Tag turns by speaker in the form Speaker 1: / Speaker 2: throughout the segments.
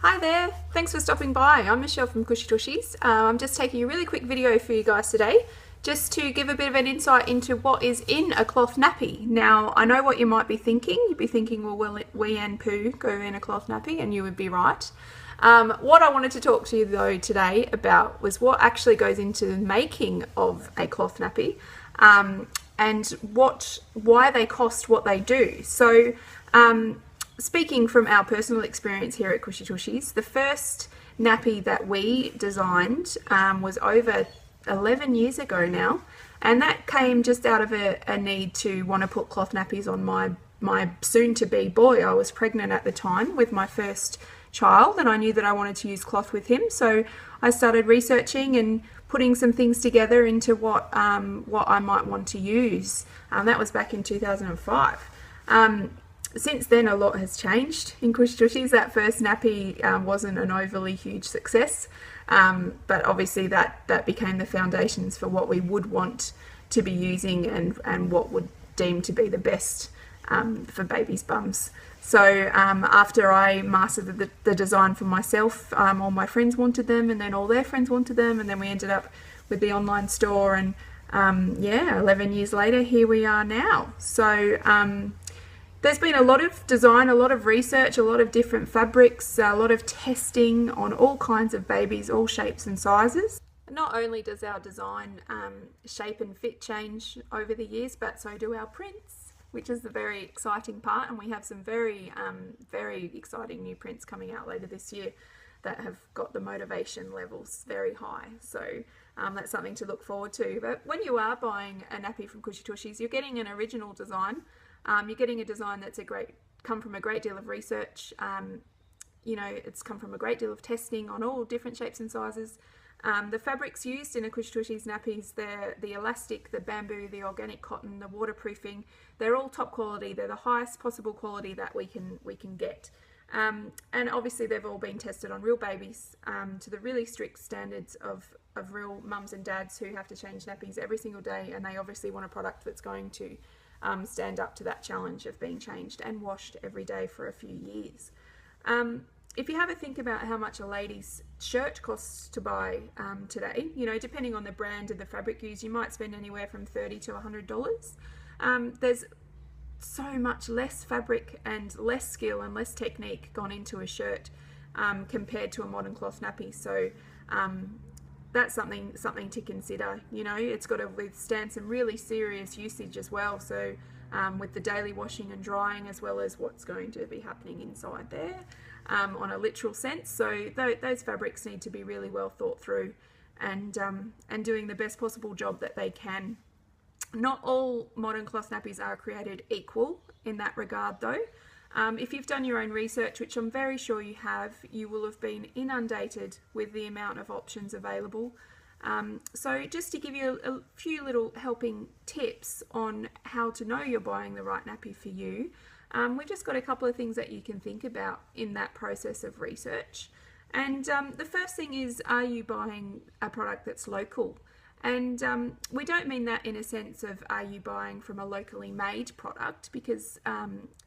Speaker 1: Hi there, thanks for stopping by. I'm Michelle from Cushie Tushies. I'm just taking a really quick video for you guys today just to give a bit of an insight into what is in a cloth nappy. Now, I know what you might be thinking. You'd be thinking, well, will wee and poo go in a cloth nappy? And you would be right. What I wanted to talk to you though today about was what actually goes into the making of a cloth nappy, and why they cost what they do. So, speaking from our personal experience here at Cushie Tushies, the first nappy that we designed was over 11 years ago now, and that came just out of a need to want to put cloth nappies on my soon-to-be boy. I was pregnant at the time with my first child, and I knew that I wanted to use cloth with him, so I started researching and putting some things together into what I might want to use. That was back in 2005. Since then, a lot has changed in Cushie Tushies. That first nappy wasn't an overly huge success, but obviously that became the foundations for what we would want to be using and what would deem to be the best for babies' bums. So after I mastered the design for myself, all my friends wanted them, and then all their friends wanted them, and then we ended up with the online store, and 11 years later, here we are now. So there's been a lot of design, a lot of research, a lot of different fabrics, a lot of testing on all kinds of babies, all shapes and sizes. Not only does our design shape and fit change over the years, but so do our prints, which is the very exciting part. And we have some very exciting new prints coming out later this year that have got the motivation levels very high. So that's something to look forward to. But when you are buying a nappy from Cushie Tushies, you're getting an original design. You're getting a design that's come from a great deal of research. It's come from a great deal of testing on all different shapes and sizes. The fabrics used in a Cushie Tushies nappies, they're the elastic, the bamboo, the organic cotton, the waterproofing. They're all top quality. They're the highest possible quality that we can get. And obviously they've all been tested on real babies to the really strict standards of real mums and dads who have to change nappies every single day, and they obviously want a product that's going to stand up to that challenge of being changed and washed every day for a few years. If you have a think about how much a lady's shirt costs to buy today, depending on the brand and the fabric used, you might spend anywhere from $30 to $100. There's so much less fabric and less skill and less technique gone into a shirt compared to a modern cloth nappy. So that's something to consider. It's got to withstand some really serious usage as well. So with the daily washing and drying, as well as what's going to be happening inside there on a literal sense. So those fabrics need to be really well thought through and doing the best possible job that they can. Not all modern cloth nappies are created equal in that regard though. If you've done your own research, which I'm very sure you have, you will have been inundated with the amount of options available. So just to give you a few little helping tips on how to know you're buying the right nappy for you, we've just got a couple of things that you can think about in that process of research. And the first thing is, are you buying a product that's local? And we don't mean that in a sense of are you buying from a locally made product, because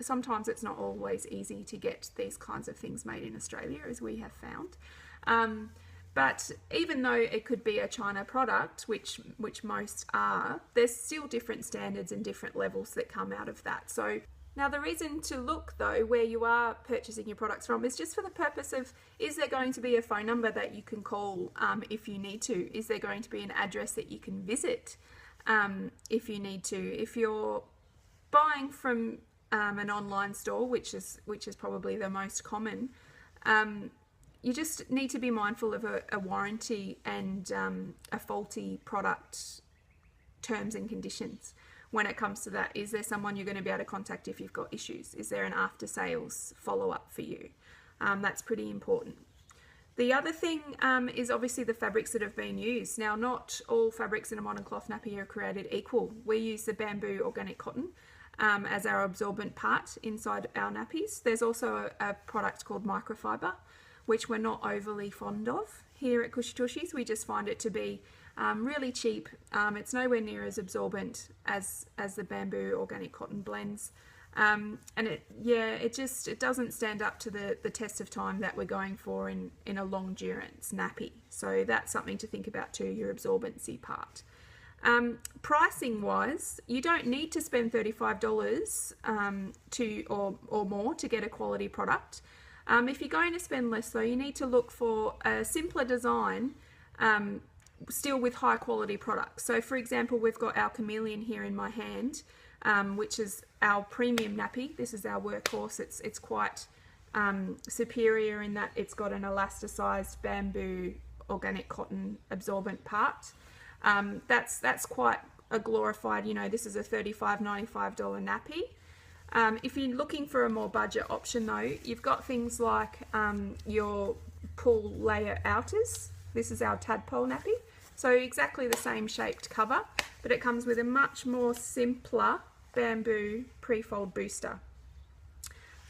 Speaker 1: sometimes it's not always easy to get these kinds of things made in Australia, as we have found. But even though it could be a China product, which most are, there's still different standards and different levels that come out of that. So now the reason to look though where you are purchasing your products from is just for the purpose of, is there going to be a phone number that you can call if you need to? Is there going to be an address that you can visit if you need to? If you're buying from an online store, which is probably the most common, you just need to be mindful of a warranty and a faulty product terms and conditions. When it comes to that, is there someone you're going to be able to contact if you've got issues? Is there an after sales follow-up for you? That's pretty important. The other thing is obviously the fabrics that have been used. Now, not all fabrics in a modern cloth nappy are created equal. We use the bamboo organic cotton as our absorbent part inside our nappies. There's also a product called microfiber, which we're not overly fond of here at Cushie Tushies. We just find it to be really cheap. It's nowhere near as absorbent as the bamboo organic cotton blends. And it doesn't stand up to the test of time that we're going for in a long durance nappy. So that's something to think about too, your absorbency part. Pricing wise, you don't need to spend $35 or more to get a quality product. If you're going to spend less though, you need to look for a simpler design, still with high quality products. So for example, we've got our chameleon here in my hand, which is our premium nappy. This is our workhorse. It's quite superior in that it's got an elasticized bamboo organic cotton absorbent part. That's quite a glorified, this is a $35.95 nappy. If you're looking for a more budget option though, you've got things like your pull layer outers. This is our tadpole nappy. So exactly the same shaped cover, but it comes with a much more simpler bamboo pre-fold booster.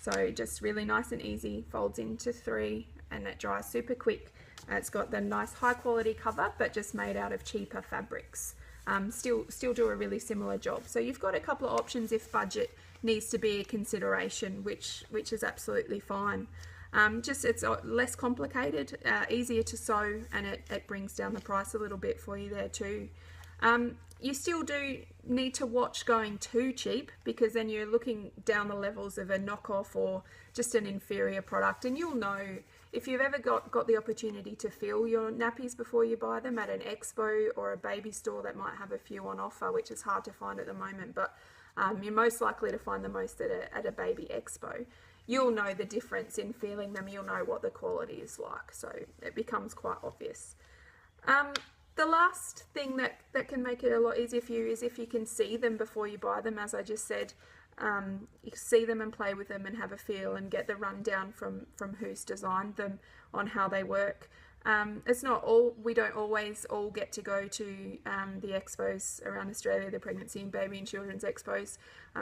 Speaker 1: So just really nice and easy, folds into 3 and it dries super quick. It's got the nice high quality cover, but just made out of cheaper fabrics. Still do a really similar job. So you've got a couple of options if budget needs to be a consideration, which is absolutely fine. It's less complicated, easier to sew, and it brings down the price a little bit for you there too. You still do need to watch going too cheap, because then you're looking down the levels of a knockoff or just an inferior product, and you'll know if you've ever got the opportunity to feel your nappies before you buy them at an expo or a baby store that might have a few on offer, which is hard to find at the moment, but you're most likely to find the most at a baby expo. You'll know the difference in feeling them. You'll know what the quality is like, so it becomes quite obvious. The last thing that can make it a lot easier for you is if you can see them before you buy them. As I just said, you see them and play with them and have a feel and get the rundown from who's designed them on how they work. It's not all, we don't always all get to go to the expos around Australia, the pregnancy and baby and children's expos.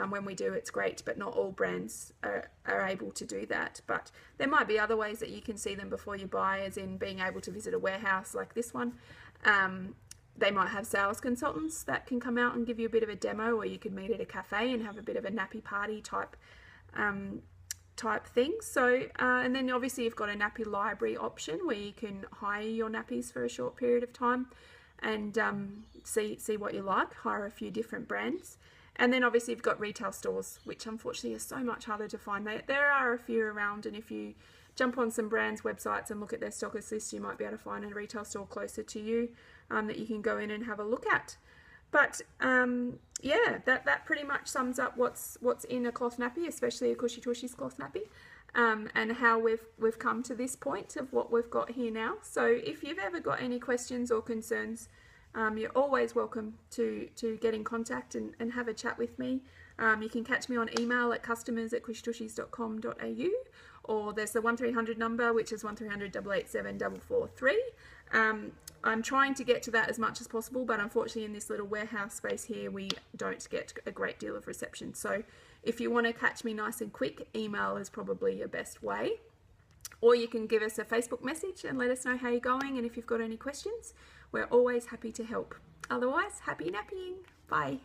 Speaker 1: When we do, it's great, but not all brands are able to do that. But there might be other ways that you can see them before you buy, as in being able to visit a warehouse like this one. They might have sales consultants that can come out and give you a bit of a demo, or you could meet at a cafe and have a bit of a nappy party type thing. So and then obviously you've got a nappy library option where you can hire your nappies for a short period of time and see what you like, hire a few different brands. And then obviously you've got retail stores, which unfortunately are so much harder to find. There are a few around, and if you jump on some brands' websites and look at their stockist list, you might be able to find a retail store closer to you that you can go in and have a look at. But yeah, that pretty much sums up what's in a cloth nappy, especially a Cushie Tushies cloth nappy, and how we've come to this point of what we've got here now. So if you've ever got any questions or concerns, you're always welcome to get in contact and have a chat with me. You can catch me on email at customers@cushietushies.com.au, or there's the 1300 number, which is 1300 887 443. I'm trying to get to that as much as possible, but unfortunately in this little warehouse space here, we don't get a great deal of reception. So if you want to catch me nice and quick, email is probably your best way. Or you can give us a Facebook message and let us know how you're going, and if you've got any questions, we're always happy to help. Otherwise, happy nappying. Bye.